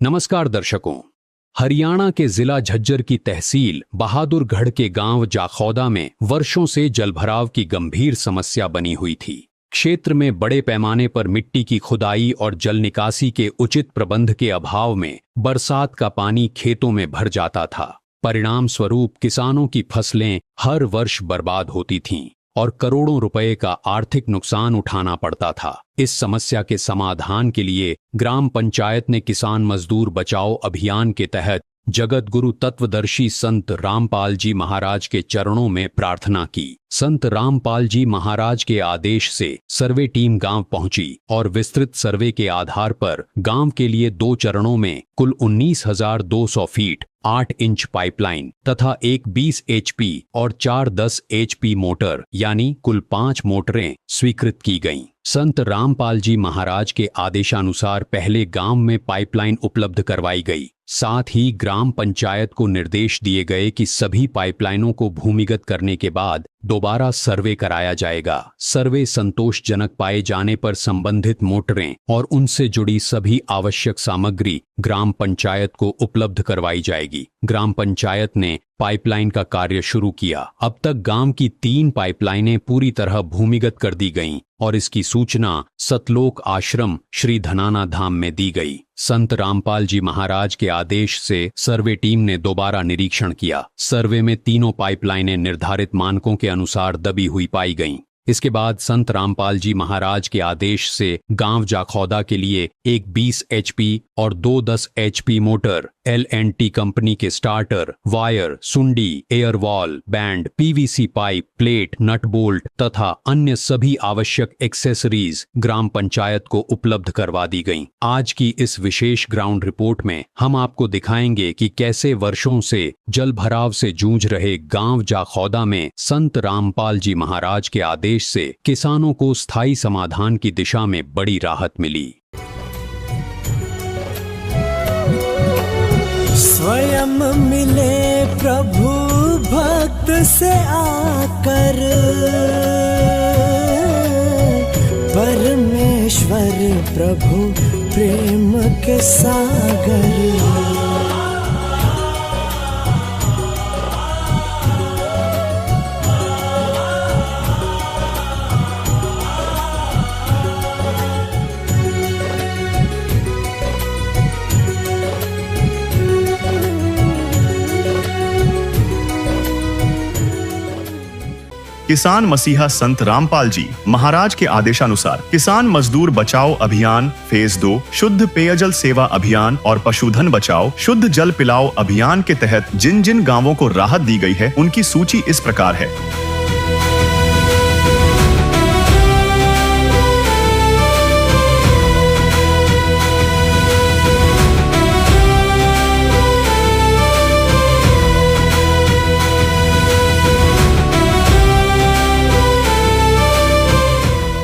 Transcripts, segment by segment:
नमस्कार दर्शकों। हरियाणा के जिला झज्जर की तहसील बहादुरगढ़ के गांव जाखौदा में वर्षों से जलभराव की गंभीर समस्या बनी हुई थी। क्षेत्र में बड़े पैमाने पर मिट्टी की खुदाई और जल निकासी के उचित प्रबंध के अभाव में बरसात का पानी खेतों में भर जाता था। परिणाम स्वरूप किसानों की फसलें हर वर्ष बर्बाद होती थीं और करोड़ों रुपए का आर्थिक नुकसान उठाना पड़ता था। इस समस्या के समाधान के लिए ग्राम पंचायत ने किसान मजदूर बचाओ अभियान के तहत जगत गुरु तत्वदर्शी संत रामपाल जी महाराज के चरणों में प्रार्थना की। संत रामपाल जी महाराज के आदेश से सर्वे टीम गांव पहुंची और विस्तृत सर्वे के आधार पर गांव के लिए 2 चरणों में कुल 19,200 फीट 8 इंच पाइपलाइन तथा एक 20 HP और 4 10 HP मोटर यानी कुल 5 मोटरें स्वीकृत की गईं। संत रामपाल जी महाराज के आदेशानुसार पहले गांव में पाइपलाइन उपलब्ध करवाई गई। साथ ही ग्राम पंचायत को निर्देश दिए गए कि सभी पाइपलाइनों को भूमिगत करने के बाद दोबारा सर्वे कराया जाएगा। सर्वे संतोषजनक पाए जाने पर संबंधित मोटरें और उनसे जुड़ी सभी आवश्यक सामग्री ग्राम पंचायत को उपलब्ध करवाई जाएगी। ग्राम पंचायत ने पाइपलाइन का कार्य शुरू किया। अब तक गांव की 3 पाइपलाइनें पूरी तरह भूमिगत कर दी गईं और इसकी सूचना सतलोक आश्रम श्री धनाना धाम में दी गई। संत रामपाल जी महाराज के आदेश से सर्वे टीम ने दोबारा निरीक्षण किया। सर्वे में तीनों पाइपलाइनें निर्धारित मानकों के अनुसार दबी हुई पाई गईं। इसके बाद संत रामपाल जी महाराज के आदेश से गांव जाखौदा के लिए एक 20 HP और 2 10 HP मोटर, L&T कंपनी के स्टार्टर, वायर, सुंडी, air valve, band, PVC pipe, plate, nut bolt तथा अन्य सभी आवश्यक एक्सेसरीज ग्राम पंचायत को उपलब्ध करवा दी गईं। आज की इस विशेष ग्राउंड रिपोर्ट में हम आपको दिखाएंगे कि कैसे वर्षों से जल भराव से जूझ रहे गांव जाखौदा में संत रामपाल जी महाराज के आदेश से किसानों को स्थायी समाधान की दिशा में बड़ी राहत मिली। स्वयं मिले प्रभु भक्त से आकर, परमेश्वर प्रभु प्रेम के सागर। किसान मसीहा संत रामपाल जी महाराज के आदेशानुसार किसान मजदूर बचाओ अभियान फेज 2, शुद्ध पेयजल सेवा अभियान और पशुधन बचाओ शुद्ध जल पिलाओ अभियान के तहत जिन जिन गांवों को राहत दी गई है उनकी सूची इस प्रकार है।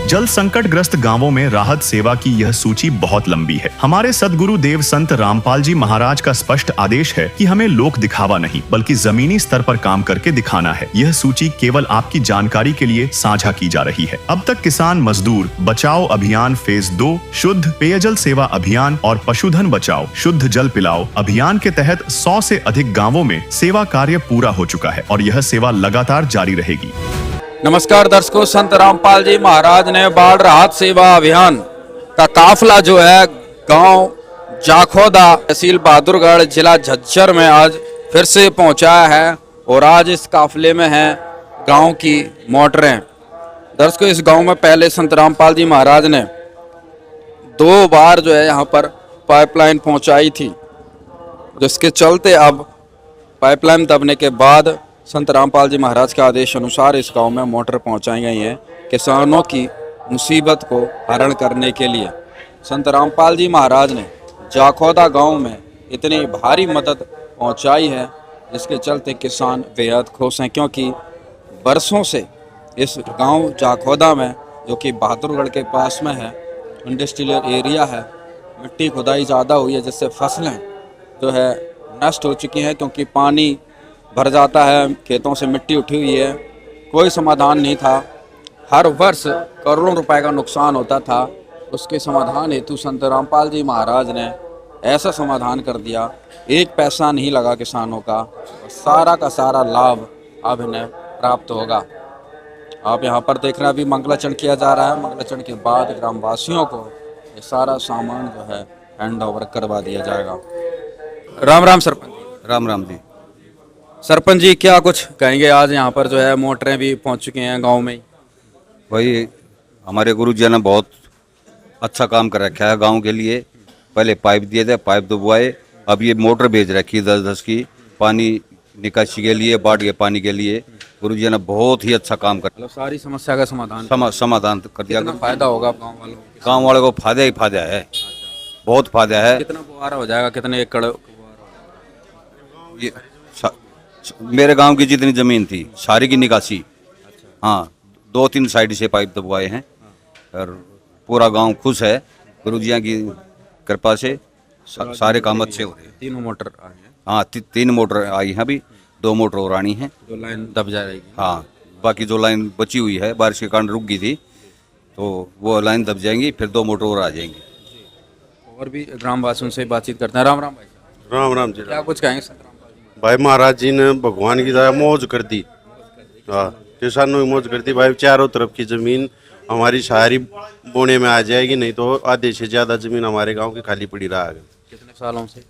जल संकट ग्रस्त गांवों में राहत सेवा की यह सूची बहुत लंबी है। हमारे सदगुरु देव संत रामपाल जी महाराज का स्पष्ट आदेश है कि हमें लोक दिखावा नहीं बल्कि जमीनी स्तर पर काम करके दिखाना है। यह सूची केवल आपकी जानकारी के लिए साझा की जा रही है। अब तक किसान मजदूर बचाओ अभियान फेज 2, शुद्ध पेयजल सेवा अभियान और पशुधन बचाओ शुद्ध जल पिलाओ अभियान के तहत 100 से अधिक गाँवों में सेवा कार्य पूरा हो चुका है और यह सेवा लगातार जारी रहेगी। नमस्कार दर्शकों, संत रामपाल जी महाराज ने बाढ़ राहत सेवा अभियान का काफिला जो है गांव जाखौदा तहसील बहादुरगढ़ जिला झज्जर में आज फिर से पहुंचाया है और आज इस काफिले में है गांव की मोटरें। दर्शकों, इस गांव में पहले संत रामपाल जी महाराज ने 2 बार जो है यहाँ पर पाइपलाइन पहुंचाई थी, जिसके चलते अब पाइपलाइन दबने के बाद संत रामपाल जी महाराज के आदेश अनुसार इस गांव में मोटर पहुंचाई गई है किसानों की मुसीबत को हरण करने के लिए। संत रामपाल जी महाराज ने जाखौदा गांव में इतनी भारी मदद पहुंचाई है जिसके चलते किसान बेहद खुश हैं, क्योंकि बरसों से इस गांव जाखौदा में जो कि बहादुरगढ़ के पास में है, इंडस्ट्रियल एरिया है, मिट्टी खुदाई ज़्यादा हुई है जिससे फसलें जो है नष्ट हो चुकी हैं, क्योंकि पानी भर जाता है, खेतों से मिट्टी उठी हुई है, कोई समाधान नहीं था। हर वर्ष करोड़ों रुपए का नुकसान होता था। उसके समाधान हेतु संत रामपाल जी महाराज ने ऐसा समाधान कर दिया, एक पैसा नहीं लगा किसानों का, सारा का सारा लाभ अब इन्हें प्राप्त होगा। आप यहाँ पर देख रहे हैं अभी मंगलाचरण किया जा रहा है। मंगलाचरण के बाद ग्रामवासियों को ये सारा सामान जो है हैंड ओवर करवा दिया जाएगा। राम राम सरपंच। राम राम जी। सरपंच जी क्या कुछ कहेंगे, आज यहाँ पर जो है मोटरें भी पहुँच चुकी हैं गाँव में ही। भाई हमारे गुरु जी ने बहुत अच्छा काम कर रखा है गांव के लिए। पहले पाइप दिए थे, पाइप दबवाए, अब ये मोटर भेज रखी 10-10 की पानी निकासी के लिए, बाढ़ के पानी के लिए। गुरु जी ने बहुत ही अच्छा काम कर मतलब सारी समस्या का समाधान समाधान कर दिया। कितना फायदा होगा गाँव वालों को? गाँव वाले को फायदा ही फायदा है, बहुत फायदा है। कितना फुहारा हो जाएगा, कितने एकड़? ये मेरे गांव की जितनी जमीन थी सारी की निकासी, हाँ 2-3 साइड से पाइप दबवाए हैं और पूरा गांव खुश है गुरु जी की कृपा से। सारे काम अच्छे हो रहे हैं। 3 मोटर आए हैं। हाँ 3 मोटर आई हैं, अभी 2 मोटर और आनी है। जो लाइन दब जाएगी। हाँ बाकी जो लाइन बची हुई है बारिश के कारण रुक गई थी, तो वो लाइन दब जाएंगी, फिर 2 मोटर और आ जाएंगी। और भी ग्रामवासियों से बातचीत करते हैं। राम राम भाई। राम राम जी। क्या कुछ कहेंगे संत रामपाल जी? भाई महाराज जी ने भगवान की दया मौज कर दी। हाँ किसानों की मौज कर दी भाई। चारों तरफ की जमीन हमारी सारी बोने में आ जाएगी, नहीं तो आधे से ज्यादा जमीन हमारे गांव की खाली पड़ी रहा है। कितने सालों से?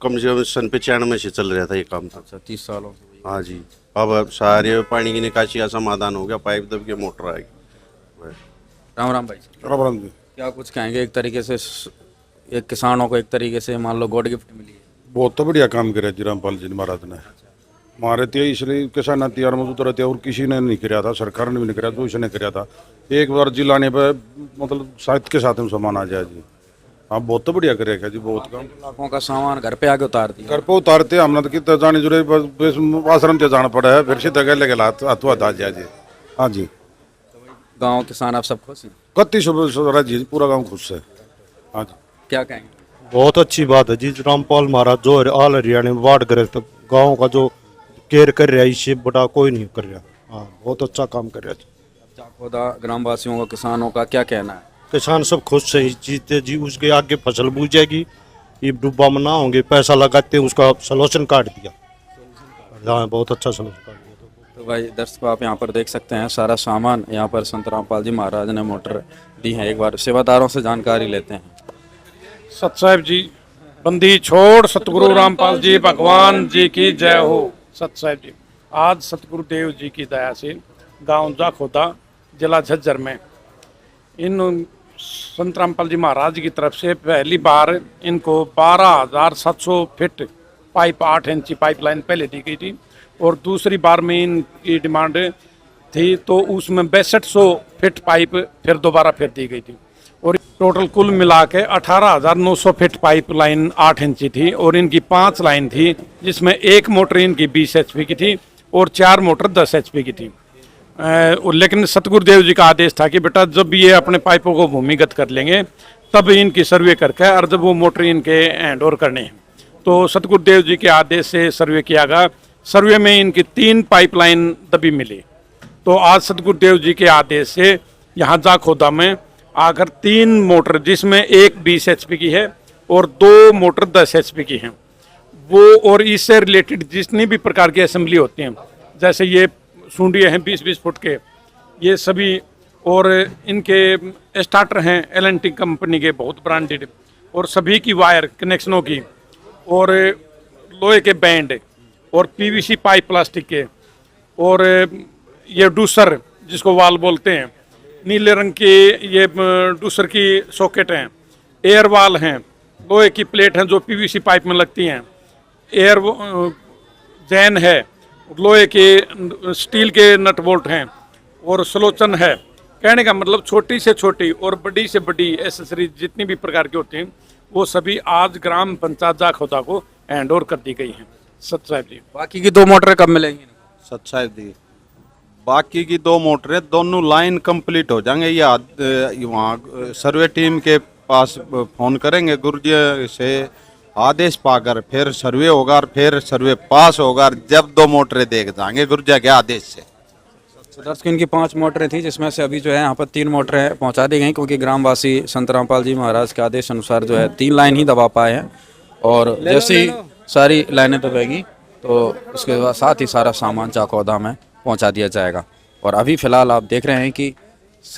कम से कम सन 95 से चल रहा था ये काम था। अच्छा 30 सालों से। हाँ जी, अब सारे पानी की निकासी का समाधान हो गया, पाइप दब के मोटर आएगी। राम राम भाई। राम राम जी। क्या कुछ कहेंगे, एक तरीके से एक किसानों को एक तरीके से मान लो गॉड गिफ्ट मिली है। बहुत तो बढ़िया काम करे जी रामपाल जी महाराज ने। हमारे तो इसलिए किसान तैयार मजदूत रहते और किसी ने नहीं कराया था, सरकार ने भी नहीं कराया, तो इसने कराया था। एक बार जिलाने पे मतलब साहित्य के साथ में सामान आ जाए जी। हाँ बहुत तो बढ़िया करेगा जी, बहुत काम। लाखों का सामान घर पे आके उतार दिया। घर पे उतारते हमने तो कितना जाने जुड़े, बस आश्रम से जाना पड़ा है, फिर सीधा गले के हाथों हाथ आ जाए जी। हाँ जी गाँव किसान आप सब खुश हैं? कत्ती सुबह जी, पूरा गाँव खुश है। हाँ जी। क्या कहेंगे? बहुत अच्छी बात है जी। रामपाल महाराज जो ऑल हरियाणा में बाढ़ करे तो गाँव का जो केयर कर रहा है, इससे बड़ा कोई नहीं कर रहा। हाँ बहुत अच्छा काम कर रहा है। जाखोदा ग्रामवासियों का, किसानों का क्या कहना है? किसान सब खुश है जीते जी, उसके आगे फसल बूझ जाएगी, ये डूबा में ना होंगे, पैसा लगाते उसका सोल्यूशन काट दिया। हाँ बहुत अच्छा सोल्यूशन काट दिया। तो भाई दर्शकों आप यहाँ पर देख सकते हैं सारा सामान यहाँ पर संत रामपाल जी महाराज ने मोटर दी है। एक बार सेवादारों से जानकारी लेते हैं। सत साहिब जी, बंदी छोड़ सतगुरु रामपाल जी भगवान जी की जय हो। सत साहिब जी, आज सतगुरु देव जी की दया से गांव जाखोदा जिला झज्जर में इन संत रामपाल जी महाराज की तरफ से पहली बार इनको 12,700 फीट पाइप 8 इंची पाइपलाइन पहले दी गई थी, और दूसरी बार में इनकी डिमांड थी तो उसमें 6200 फीट पाइप फिर दोबारा फिर दी गई थी, और टोटल कुल मिला के 18,900 फीट पाइप लाइन 8 इंची थी, और इनकी 5 लाइन थी जिसमें एक मोटर इनकी 20 HP की थी और 4 मोटर 10 HP की थी। लेकिन सतगुरुदेव जी का आदेश था कि बेटा जब ये अपने पाइपों को भूमिगत कर लेंगे तब इनकी सर्वे करके और जब वो मोटर इनके हैंड ओवर करने हैं, तो सतगुरुदेव जी के आदेश से सर्वे किया गया। सर्वे में इनकी 3 पाइपलाइन दबी मिली, तो आज सतगुरुदेव जी के आदेश से यहाँ जाखोदा में आकर 3 मोटर, जिसमें एक 20 HP की है और 2 मोटर 10 HP की हैं, वो और इससे रिलेटेड जितनी भी प्रकार की असेंबली होती हैं, जैसे ये सूंडिये हैं 20-20 फुट के, ये सभी, और इनके स्टार्टर हैं L&T कंपनी के बहुत ब्रांडेड, और सभी की वायर कनेक्शनों की, और लोहे के बैंड और PVC पाइप प्लास्टिक के, और ये डूसर जिसको वाल बोलते हैं, नीले रंग के ये डूसर की सॉकेट हैं, एयर वाल हैं, लोहे की प्लेट हैं जो PVC पाइप में लगती हैं, एयर जैन है, लोहे के स्टील के नट बोल्ट हैं, और सलोचन है। कहने का मतलब छोटी से छोटी और बड़ी से बड़ी एसेसरीज जितनी भी प्रकार की होती हैं वो सभी आज ग्राम पंचायत जाखोदा को हैंड ओवर कर दी गई हैं। सत साहिब जी, बाकी की 2 मोटर कब मिलेंगी? सत साहिब जी, बाकी की 2 मोटरें दोनों लाइन कंप्लीट हो जाएंगे, या वहाँ सर्वे टीम के पास फोन करेंगे, गुरुजी से आदेश पाकर फिर सर्वे होगा और फिर सर्वे पास होगा, और जब 2 मोटरें देख जाएंगे गुरुजी के आदेश से। दर्शकों, इनकी 5 मोटरें थी, जिसमें से अभी जो है यहाँ पर 3 मोटरें पहुँचा दी गई, क्योंकि ग्रामवासी संत रामपाल जी महाराज के आदेश अनुसार जो है 3 लाइन ही दबा पाए हैं। और जैसे ही सारी लाइनें दबेगी तो उसके बाद साथ ही सारा सामान चाकौदा में पहुँचा दिया जाएगा। और अभी फ़िलहाल आप देख रहे हैं कि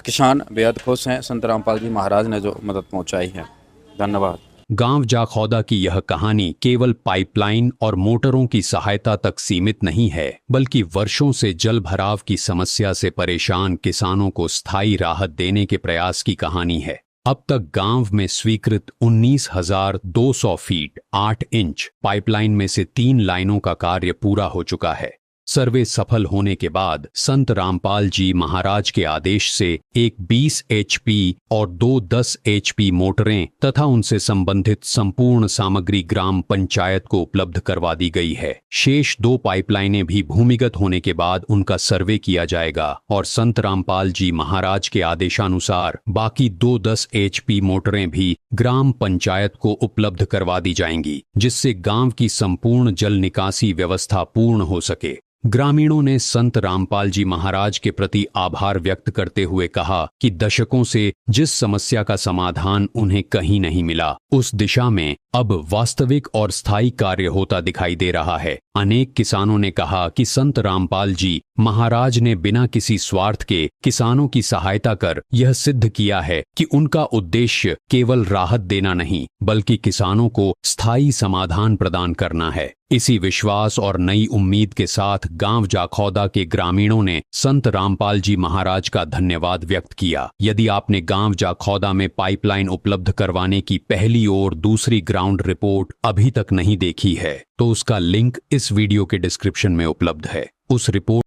किसान बेहद खुश हैं, संत रामपाल जी महाराज ने जो मदद पहुँचाई है। धन्यवाद। गांव जाखौदा की यह कहानी केवल पाइपलाइन और मोटरों की सहायता तक सीमित नहीं है, बल्कि वर्षों से जल भराव की समस्या से परेशान किसानों को स्थायी राहत देने के प्रयास की कहानी है। अब तक गांव में स्वीकृत 19,200 फीट 8 इंच पाइपलाइन में से 3 लाइनों का कार्य पूरा हो चुका है। सर्वे सफल होने के बाद संत रामपाल जी महाराज के आदेश से एक 20 HP और 2 10 HP मोटरें तथा उनसे संबंधित संपूर्ण सामग्री ग्राम पंचायत को उपलब्ध करवा दी गई है। शेष 2 पाइपलाइनें भी भूमिगत होने के बाद उनका सर्वे किया जाएगा और संत रामपाल जी महाराज के आदेशानुसार बाकी 2 10 HP मोटरें भी ग्राम पंचायत को उपलब्ध करवा दी जाएंगी, जिससे गांव की संपूर्ण जल निकासी व्यवस्था पूर्ण हो सके। ग्रामीणों ने संत रामपाल जी महाराज के प्रति आभार व्यक्त करते हुए कहा कि दशकों से जिस समस्या का समाधान उन्हें कहीं नहीं मिला, उस दिशा में अब वास्तविक और स्थायी कार्य होता दिखाई दे रहा है। अनेक किसानों ने कहा कि संत रामपाल जी महाराज ने बिना किसी स्वार्थ के किसानों की सहायता कर यह सिद्ध किया है कि उनका उद्देश्य केवल राहत देना नहीं, बल्कि किसानों को स्थायी समाधान प्रदान करना है। इसी विश्वास और नई उम्मीद के साथ गांव जाखौदा के ग्रामीणों ने संत रामपाल जी महाराज का धन्यवाद व्यक्त किया। यदि आपने गांव जाखौदा में पाइपलाइन उपलब्ध करवाने की पहली और दूसरी ग्राउंड रिपोर्ट अभी तक नहीं देखी है, तो उसका लिंक इस वीडियो के डिस्क्रिप्शन में उपलब्ध है। उस रिपोर्ट